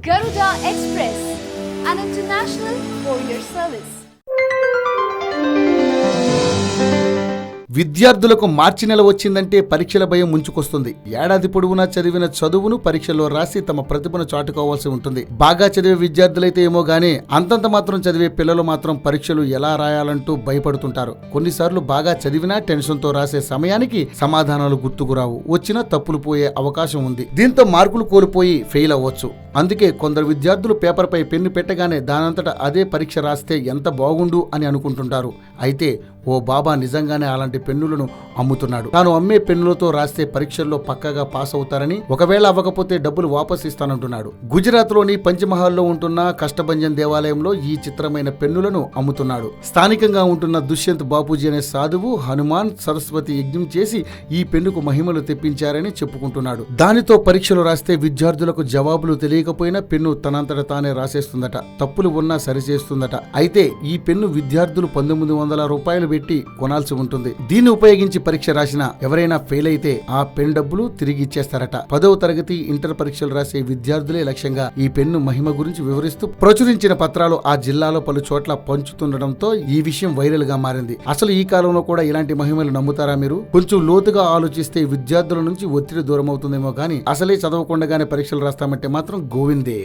Garuda Express, an international courier service. విద్యార్థులకు మార్చి నెల వచ్చిందంటే పరీక్షల భయం ముంచుకొస్తుంది. ఏడాది పొడవునా చదివిన చదువును పరీక్షల్లో రాసి తమ ప్రతిభను చాటుకోవాల్సి ఉంటుంది. బాగా చదివే విద్యార్థులైతే ఏమో గానీ అంతంత మాత్రం చదివే పిల్లలు మాత్రం పరీక్షలు ఎలా రాయాలంటూ భయపడుతుంటారు. కొన్నిసార్లు బాగా చదివినా టెన్షన్తో రాసే సమయానికి సమాధానాలు గుర్తుకురావు, వచ్చినా తప్పులు పోయే అవకాశం ఉంది. దీంతో మార్కులు కోల్పోయి ఫెయిల్ అవ్వచ్చు. అందుకే కొందరు విద్యార్థులు పేపర్పై పెన్ను పెట్టగానే దానంతట అదే పరీక్ష రాస్తే ఎంత బాగుండు అని అనుకుంటుంటారు. అయితే ఓ బాబా నిజంగానే అలాంటి పెన్నులను అమ్ముతున్నాడు. తాను అమ్మే పెన్నులతో రాస్తే పరీక్షల్లో పక్కగా పాస్ అవుతారని, ఒకవేళ అవ్వకపోతే డబ్బులు వాపస్ ఇస్తానంటున్నాడు. గుజరాత్ లోని పంచమహల్లో ఉంటున్న కష్టభంజన్ దేవాలయంలో ఈ చిత్రమైన పెన్నులను అమ్ముతున్నాడు. స్థానికంగా ఉంటున్న దుష్యంత్ బాపూజీ అనే సాధువు హనుమాన్ సరస్వతి యజ్ఞం చేసి ఈ పెన్నుకు మహిమలు తెప్పించారని చెప్పుకుంటున్నాడు. దానితో పరీక్షలు రాస్తే విద్యార్థులకు జవాబులు తెలియకపోయినా పెన్ను తనంతట తానే రాసేస్తుందట, తప్పులు ఉన్నా సరిచేస్తుందట. అయితే ఈ పెన్ను విద్యార్థులు 1900 రూపాయలు పెట్టి కొనాల్సి ఉంటుంది. దీన్ని ఉపయోగించి పరీక్ష రాసిన ఎవరైనా ఫెయిల్ అయితే ఆ పెన్ డబ్బులు తిరిగి ఇచ్చేస్తారట. 10వ తరగతి ఇంటర్ పరీక్షలు రాసే విద్యార్థులే లక్ష్యంగా ఈ పెన్ను మహిమ గురించి వివరిస్తూ ప్రచురించిన పత్రాలు ఆ జిల్లాలో పలు చోట్ల పంచుతుండటంతో ఈ విషయం వైరల్ గా మారింది. అసలు ఈ కాలంలో కూడా ఇలాంటి మహిమలు నమ్ముతారా మీరు? కొంచెం లోతుగా ఆలోచిస్తే విద్యార్థుల నుంచి ఒత్తిడి దూరం అవుతుందేమో కానీ అసలే చదవకుండానే పరీక్షలు రాస్తామంటే మాత్రం గోవిందే.